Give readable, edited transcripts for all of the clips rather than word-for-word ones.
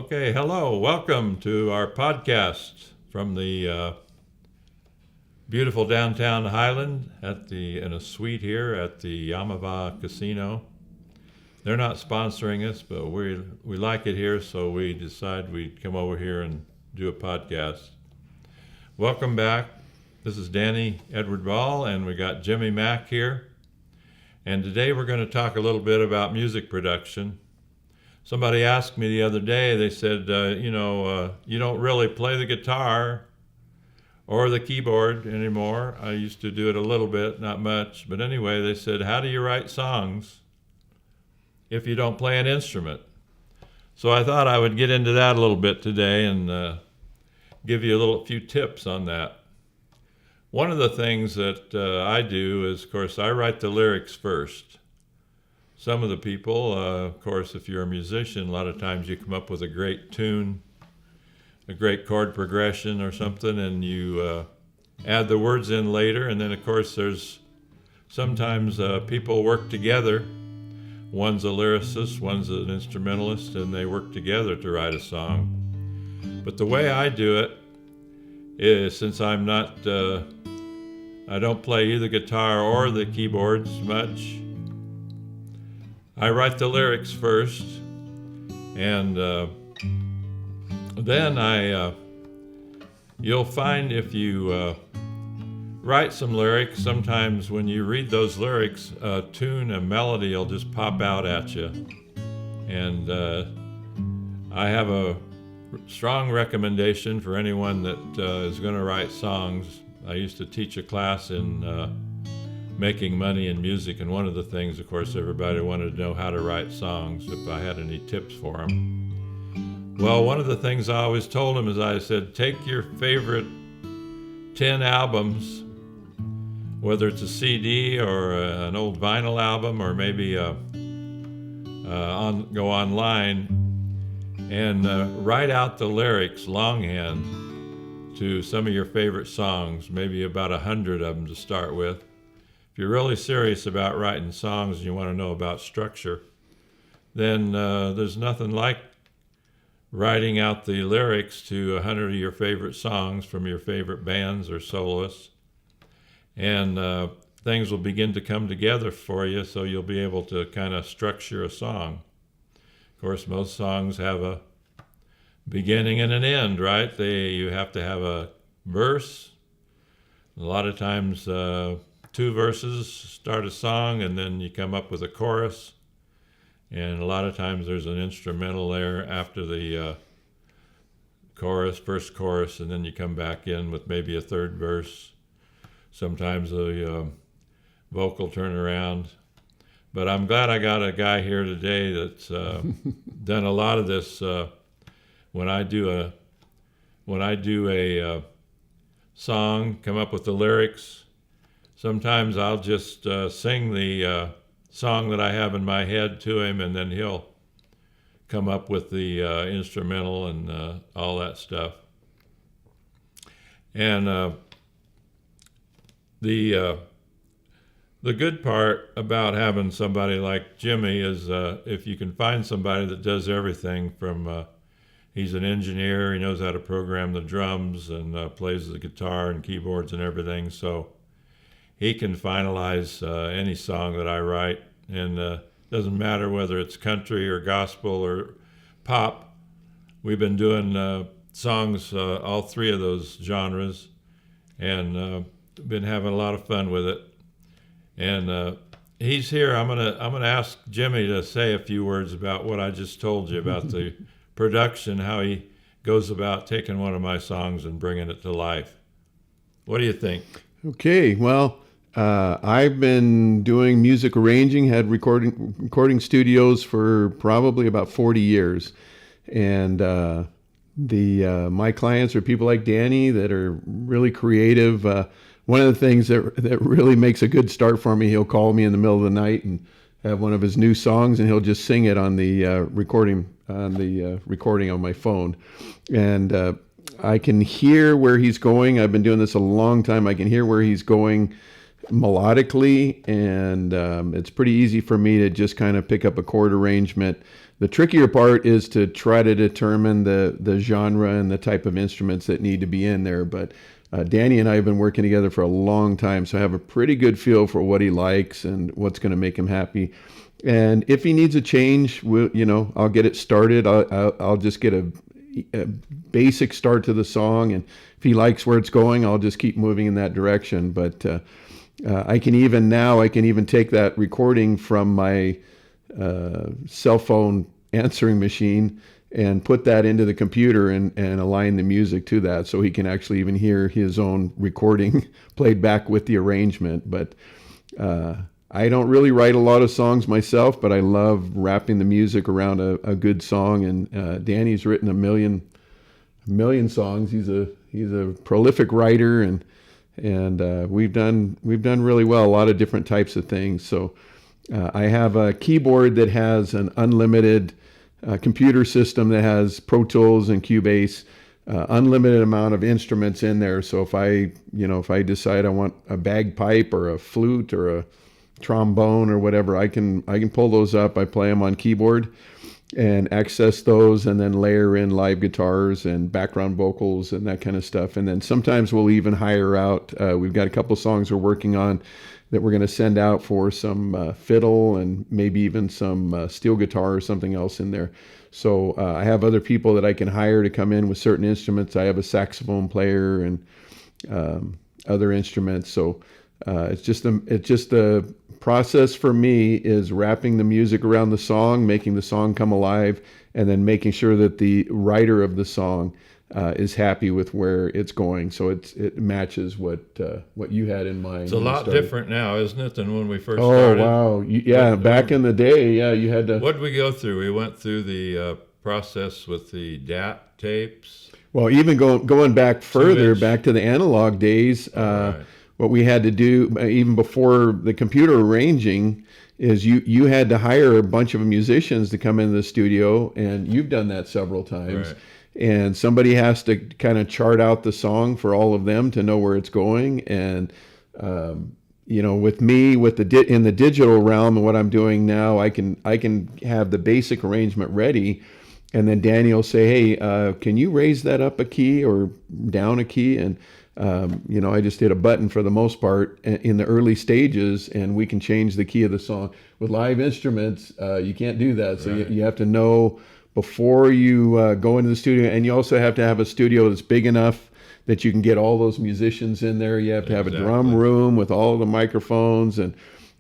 Okay, hello. Welcome to our podcast from the beautiful downtown Highland in a suite here at the Yaamava Casino. They're not sponsoring us, but we like it here, so we decided we'd come over here and do a podcast. Welcome back. This is Danney, Edward Ball, and we got Jimmy Mack here. And today we're going to talk a little bit about music production. Somebody asked me the other day, they said, you don't really play the guitar or the keyboard anymore. I used to do it a little bit, not much. But anyway, they said, how do you write songs if you don't play an instrument? So I thought I would get into that a little bit today and give you a few tips on that. One of the things that I do is, of course, I write the lyrics first. Some of the people, of course, if you're a musician, a lot of times you come up with a great tune, a great chord progression or something, and you add the words in later. And then, of course, there's sometimes people work together. One's a lyricist, one's an instrumentalist, and they work together to write a song. But the way I do it is, since I'm not, I don't play either guitar or the keyboards much, I write the lyrics first, and then you'll find if you write some lyrics, sometimes when you read those lyrics, a tune, a melody will just pop out at you. And I have a strong recommendation for anyone that is going to write songs. I used to teach a class in making money in music, and one of the things, of course, everybody wanted to know how to write songs, if I had any tips for them. Well, one of the things I always told them is I said, take your favorite 10 albums, whether it's a CD or an old vinyl album, or maybe go online and write out the lyrics longhand to some of your favorite songs, maybe about 100 of them to start with. If you're really serious about writing songs and you want to know about structure, then there's nothing like writing out the lyrics to 100 of your favorite songs from your favorite bands or soloists. And things will begin to come together for you, so you'll be able to kind of structure a song. Of course, most songs have a beginning and an end, right? You have to have a verse. A lot of times, 2 verses start a song, and then you come up with a chorus. And a lot of times there's an instrumental there after the first chorus, and then you come back in with maybe a third verse. Sometimes a vocal turnaround. But I'm glad I got a guy here today that's done a lot of this. When I do a song, come up with the lyrics, sometimes I'll just sing the song that I have in my head to him, and then he'll come up with the instrumental and all that stuff. And the good part about having somebody like Jimmy is if you can find somebody that does everything from he's an engineer, he knows how to program the drums and plays the guitar and keyboards and everything, so he can finalize any song that I write, and doesn't matter whether it's country or gospel or pop. We've been doing songs, all 3 of those genres, and been having a lot of fun with it. And he's here. I'm gonna ask Jimmy to say a few words about what I just told you about the production, how he goes about taking one of my songs and bringing it to life. What do you think? Okay, well, I've been doing music arranging, had recording studios for probably about 40 years. And my clients are people like Danney that are really creative. One of the things that really makes a good start for me, he'll call me in the middle of the night and have one of his new songs, and he'll just sing it on the recording on my phone. And I can hear where he's going. I've been doing this a long time. I can hear where he's going melodically, and it's pretty easy for me to just kind of pick up a chord arrangement. The trickier part is to try to determine the genre and the type of instruments that need to be in there. But Danney and I have been working together for a long time, so I have a pretty good feel for what he likes and what's going to make him happy. And if he needs a change, I'll get it started. I'll just get a basic start to the song, and if he likes where it's going, I'll just keep moving in that direction. But I can even take that recording from my cell phone answering machine and put that into the computer and align the music to that, so he can actually even hear his own recording played back with the arrangement. But I don't really write a lot of songs myself, but I love wrapping the music around a good song. And Danney's written a million songs. He's a prolific writer, and we've done really well, a lot of different types of things. So I have a keyboard that has an unlimited computer system that has Pro Tools and Cubase, unlimited amount of instruments in there. So if I decide I want a bagpipe or a flute or a trombone or whatever, I can pull those up. I play them on keyboard and access those, and then layer in live guitars and background vocals and that kind of stuff. And then sometimes we'll even hire out. We've got a couple songs we're working on that we're going to send out for some fiddle and maybe even some steel guitar or something else in there. So I have other people that I can hire to come in with certain instruments. I have a saxophone player and other instruments. So it's just the process for me is wrapping the music around the song, making the song come alive, and then making sure that the writer of the song is happy with where it's going, so it matches what you had in mind. It's a lot different now, isn't it, than when we first started? Oh, wow. Yeah, back in the day, you had to... What did we go through? We went through the process with the DAT tapes. Well, even going back further, back to the analog days, right. What we had to do, even before the computer arranging, is you had to hire a bunch of musicians to come into the studio, and you've done that several times. Right. And somebody has to kind of chart out the song for all of them to know where it's going. And with me, in the digital realm and what I'm doing now, I can have the basic arrangement ready, and then Danney will say, "Hey, can you raise that up a key or down a key?" And I just hit a button for the most part in the early stages, and we can change the key of the song. With live instruments, you can't do that. So right. you have to know before you go into the studio, and you also have to have a studio that's big enough that you can get all those musicians in there. You have to have a drum room with all the microphones and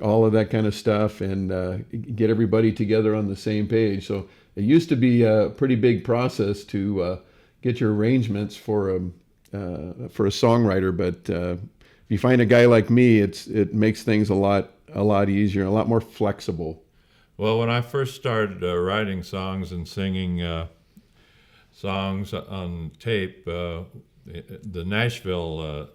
all of that kind of stuff, and get everybody together on the same page. So it used to be a pretty big process to get your arrangements for a songwriter, but if you find a guy like me, it makes things a lot easier, a lot more flexible. Well, when I first started writing songs and singing songs on tape, the Nashville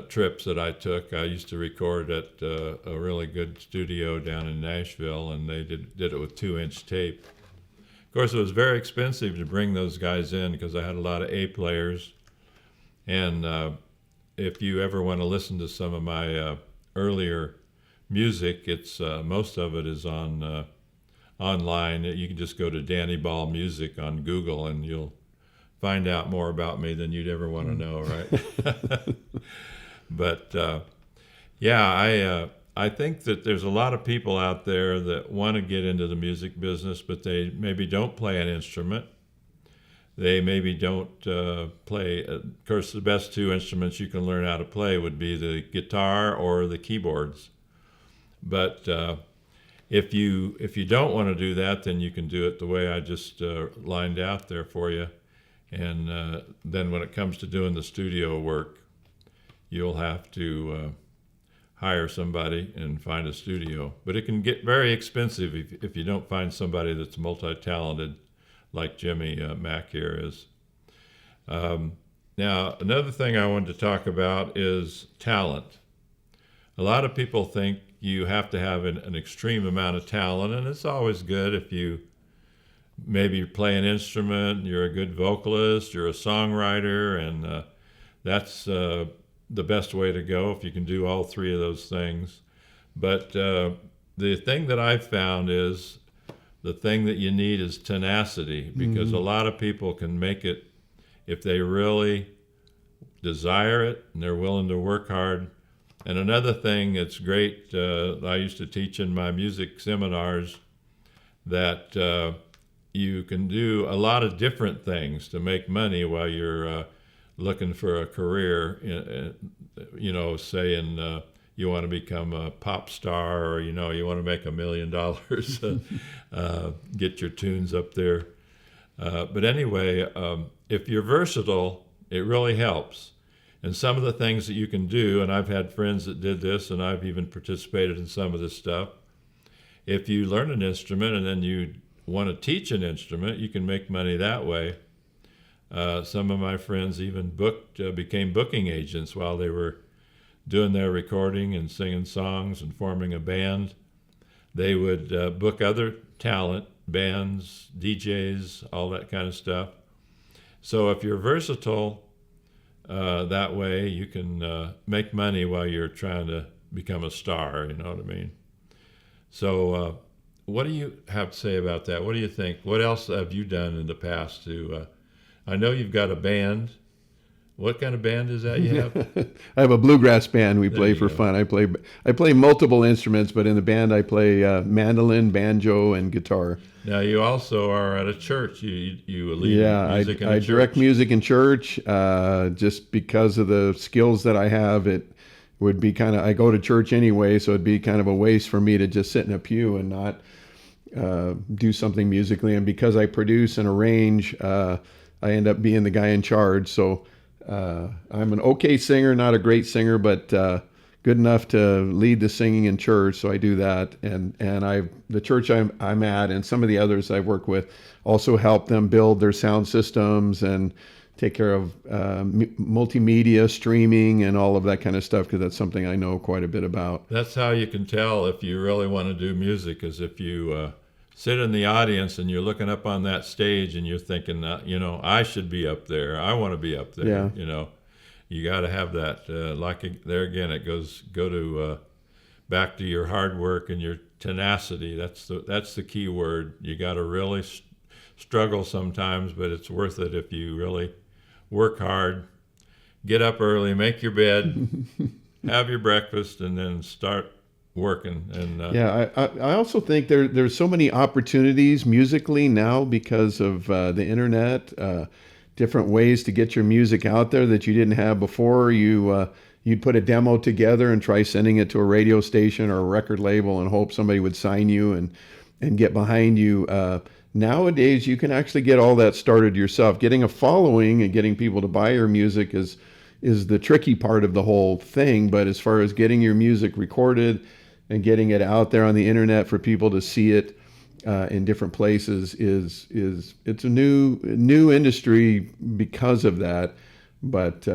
trips that I took, I used to record at a really good studio down in Nashville, and they did it with 2-inch tape. Of course, it was very expensive to bring those guys in because I had a lot of A players. And if you ever want to listen to some of my earlier music, it's most of it is on online. You can just go to Danney Ball Music on Google, and you'll find out more about me than you'd ever want to know, right? But I think that there's a lot of people out there that want to get into the music business, but they maybe don't play an instrument. They maybe don't play. Of course, the best 2 instruments you can learn how to play would be the guitar or the keyboards. But if you don't want to do that, then you can do it the way I just lined out there for you. And then when it comes to doing the studio work, you'll have to hire somebody and find a studio. But it can get very expensive if you don't find somebody that's multi-talented like Jimmy Mack here is. Now, another thing I wanted to talk about is talent. A lot of people think you have to have an extreme amount of talent, and it's always good if you maybe play an instrument, you're a good vocalist, you're a songwriter, and that's the best way to go if you can do all three of those things. But the thing that I've found is the thing that you need is tenacity, because a lot of people can make it if they really desire it and they're willing to work hard. And another thing that's great, I used to teach in my music seminars, that you can do a lot of different things to make money while you're looking for a career. Saying you want to become a pop star, or you want to make $1 million, get your tunes up there. But anyway, if you're versatile, it really helps. And some of the things that you can do, and I've had friends that did this, and I've even participated in some of this stuff. If you learn an instrument and then you want to teach an instrument, you can make money that way. Some of my friends even became booking agents while they were doing their recording and singing songs and forming a band. They would book other talent, bands, DJs, all that kind of stuff. So if you're versatile that way, you can make money while you're trying to become a star, you know what I mean? So what do you have to say about that? What do you think? What else have you done in the past to... I know you've got a band. What kind of band is that you have? I have a bluegrass band. We play for fun. I play multiple instruments, but in the band I play mandolin, banjo, and guitar. Now you also are at a church. You lead music in a church. I direct music in church. Just because of the skills that I have, it would be I go to church anyway, so it'd be kind of a waste for me to just sit in a pew and not do something musically. And because I produce and arrange, I end up being the guy in charge. So I'm an okay singer, not a great singer, but good enough to lead the singing in church. So I do that. And the church I'm at and some of the others I work with also help them build their sound systems and take care of multimedia streaming and all of that kind of stuff, because that's something I know quite a bit about. That's how you can tell if you really want to do music, is if you sit in the audience and you're looking up on that stage and you're thinking, I should be up there. I want to be up there. Yeah. You got to have that. There again, it go back to your hard work and your tenacity. That's the key word. You got to really struggle sometimes, but it's worth it if you really work hard, get up early, make your bed, have your breakfast, and then start working. And I also think there's so many opportunities musically now because of the internet, different ways to get your music out there that you didn't have before. You'd put a demo together and try sending it to a radio station or a record label and hope somebody would sign you and get behind you. Nowadays, you can actually get all that started yourself. Getting a following and getting people to buy your music is the tricky part of the whole thing. But as far as getting your music recorded and getting it out there on the internet for people to see it in different places it's a new industry because of that. But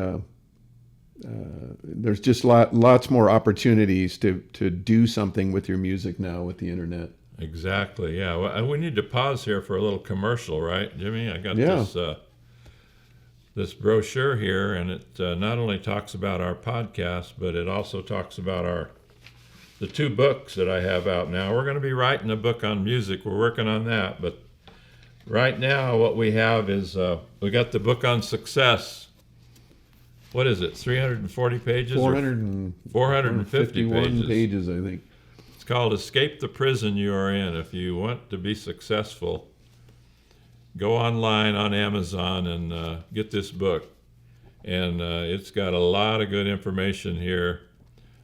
there's just lots more opportunities to do something with your music now with the internet. Exactly. Yeah. Well, we need to pause here for a little commercial, right, Jimmy? I got this brochure here, and it not only talks about our podcast, but it also talks about the two books that I have out now. We're going to be writing a book on music. We're working on that, but right now what we have is we got the book on success. What is it? 340 pages? 450 pages, I think. It's called Escape the Prison You Are In. If you want to be successful, go online on Amazon and get this book. And it's got a lot of good information here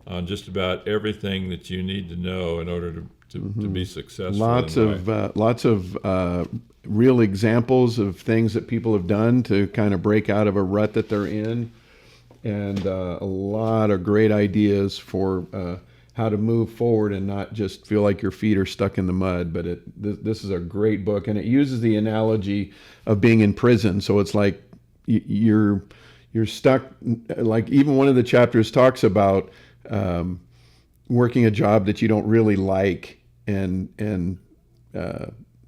on just about everything that you need to know in order to be successful. Lots of real examples of things that people have done to kind of break out of a rut that they're in, and a lot of great ideas for how to move forward and not just feel like your feet are stuck in the mud. But this is a great book, and it uses the analogy of being in prison. So it's like you're stuck. Like even one of the chapters talks about working a job that you don't really like and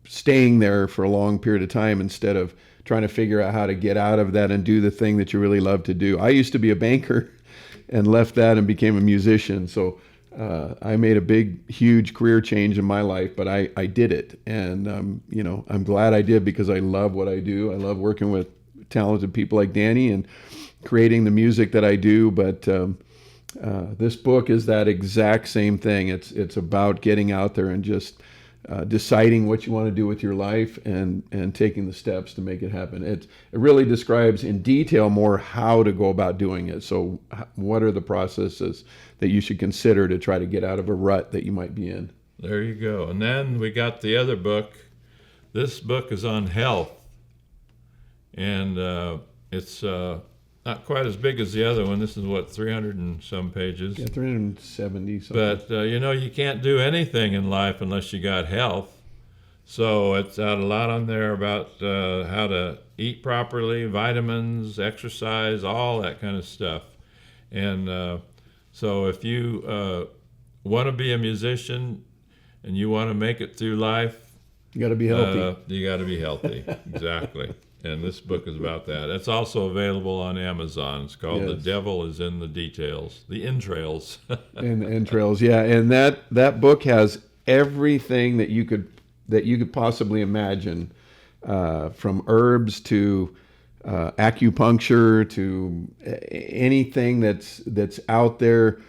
staying there for a long period of time instead of trying to figure out how to get out of that and do the thing that you really love to do. I used to be a banker, and left that and became a musician. So I made a huge career change in my life, but I did it. And, I'm glad I did because I love what I do. I love working with talented people like Danney and creating the music that I do. But this book is that exact same thing. It's about getting out there and just deciding what you want to do with your life and taking the steps to make it happen. It really describes in detail more how to go about doing it. So what are the processes that you should consider to try to get out of a rut that you might be in? There you go. And then we got the other book. This book is on health. And it's not quite as big as the other one. This is 300 and some pages. Yeah, 370 something. But, you can't do anything in life unless you got health. So it's got a lot on there about how to eat properly, vitamins, exercise, all that kind of stuff. And so if you want to be a musician and you want to make it through life, you got to be healthy. You got to be healthy. Exactly. And this book is about that. It's also available on Amazon. It's called Yes. The Devil is in the Details, the entrails. And entrails, yeah. And that book has everything that you could possibly imagine, from herbs to acupuncture to anything that's out there.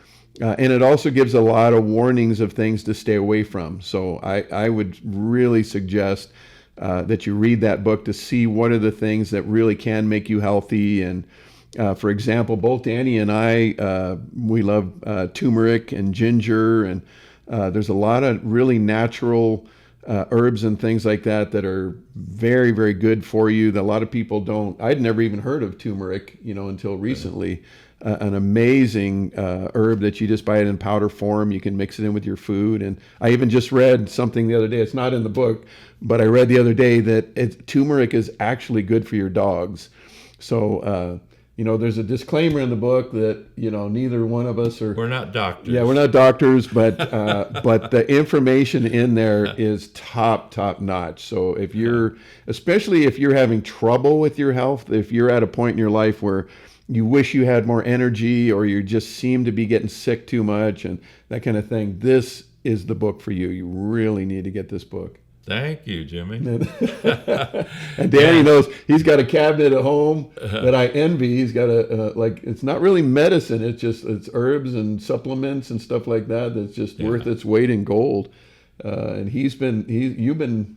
And it also gives a lot of warnings of things to stay away from. So I would really suggest that you read that book to see what are the things that really can make you healthy. And for example, both Danney and I, we love turmeric and ginger, and there's a lot of really natural herbs and things like that are very, very good for you that a lot of people don't. I'd never even heard of turmeric, until recently. An amazing herb that you just buy it in powder form. You can mix it in with your food. And I even just read something the other day. It's not in the book, but I read the other day that turmeric is actually good for your dogs. So, there's a disclaimer in the book that, neither one of us are... We're not doctors. Yeah, we're not doctors, but but the information in there is top notch. So especially if you're having trouble with your health, if you're at a point in your life where you wish you had more energy or you just seem to be getting sick too much and that kind of thing, this is the book for you. You really need to get this book. Thank you, Jimmy. And Danney knows he's got a cabinet at home that I envy. He's got it's not really medicine. It's herbs and supplements and stuff like that. That's just worth its weight in gold. And you've been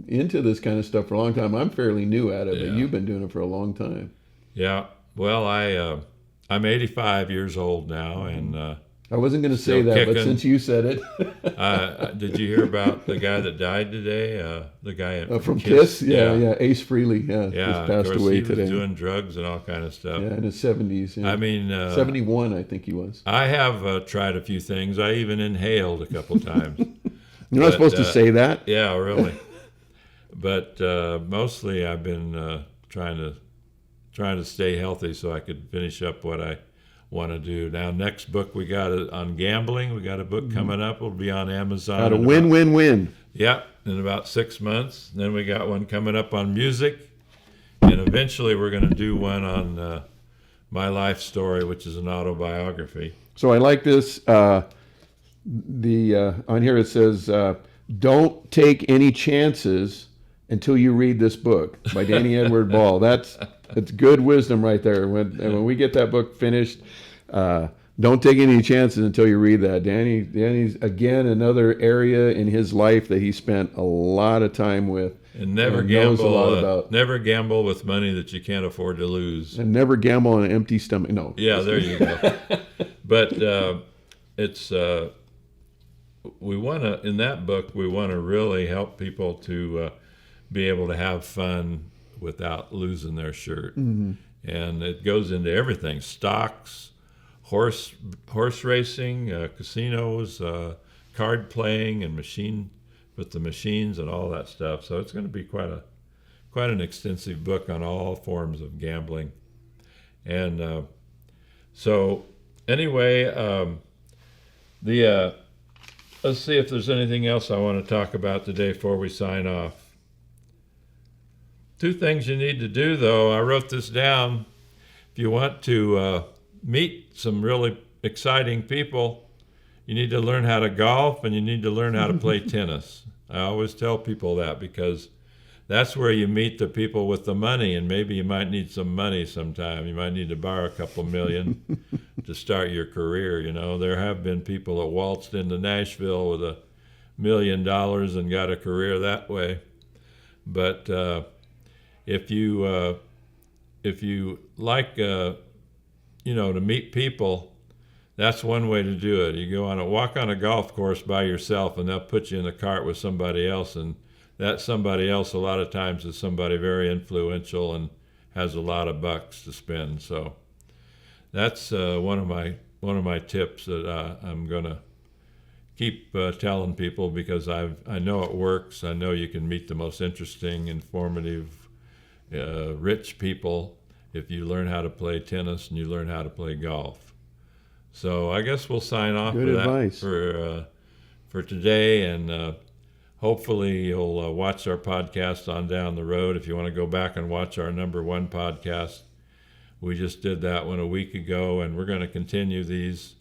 into this kind of stuff for a long time. I'm fairly new at it, but you've been doing it for a long time. Yeah. Well, I'm 85 years old now, and I wasn't going to say that, kicking. But since you said it. Did you hear about the guy that died today? The guy from Kiss? Yeah, Ace Frehley. Yeah, just passed of course, away he today. was doing drugs and all kind of stuff. Yeah, in his 70s. Yeah. I mean... 71, I think he was. I have tried a few things. I even inhaled a couple times. You're not supposed to say that. Yeah, really. But mostly I've been trying to stay healthy so I could finish up what I want to do. Now, next book we got on gambling. We got a book coming up. It'll be on Amazon. Got a win-win-win. Yeah, in about 6 months. Then we got one coming up on music. And eventually we're going to do one on my life story, which is an autobiography. So I like this. On here it says, don't take any chances until you read this book by Danney Edward Ball. That's good wisdom right there. When we get that book finished, don't take any chances until you read that. Danney's again another area in his life that he spent a lot of time with. And never gamble with money that you can't afford to lose. And never gamble on an empty stomach. No. Yeah, there you go. But it's we want to, in that book, we want to really help people to be able to have fun without losing their shirt. Mm-hmm. And it goes into everything: stocks, horse racing, casinos, card playing, and with the machines and all that stuff. So it's going to be quite an extensive book on all forms of gambling. And so anyway, let's see if there's anything else I want to talk about today before we sign off. 2 things you need to do, though. I wrote this down. If you want to meet some really exciting people, you need to learn how to golf and you need to learn how to play tennis. I always tell people that because that's where you meet the people with the money, and maybe you might need some money sometime. You might need to borrow a couple million to start your career. You know, there have been people that waltzed into Nashville with $1 million and got a career that way. But if you like, to meet people, that's one way to do it. You go walk on a golf course by yourself, and they'll put you in the cart with somebody else, and that somebody else a lot of times is somebody very influential and has a lot of bucks to spend. So that's one of my tips that I'm gonna keep telling people, because I know it works. I know you can meet the most interesting, informative, rich people if you learn how to play tennis and you learn how to play golf. So I guess we'll sign off Good with advice. that for today, and hopefully you'll watch our podcast on down the road. If you want to go back and watch our #1 podcast, we just did that one a week ago, and we're going to continue these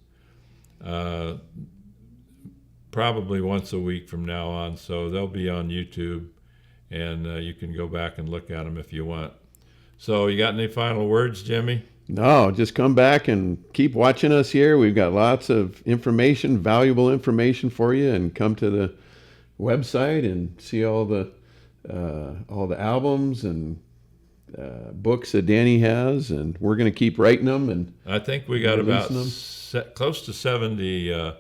probably once a week from now on. So they'll be on YouTube, and you can go back and look at them if you want. So you got any final words, Jimmy? No, just come back and keep watching us here. We've got lots of information, valuable information for you, and come to the website and see all the albums and books that Danney has, and we're going to keep writing them. And I think we got about close to 70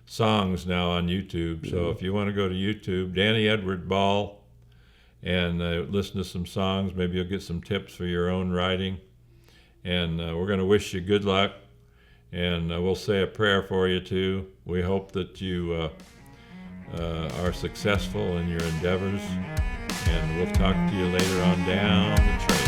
songs now on YouTube. So if you want to go to YouTube, Danney Edward Ball, and listen to some songs, maybe you'll get some tips for your own writing. And we're going to wish you good luck, and we'll say a prayer for you too. We hope that you are successful in your endeavors, and we'll talk to you later on down the trail.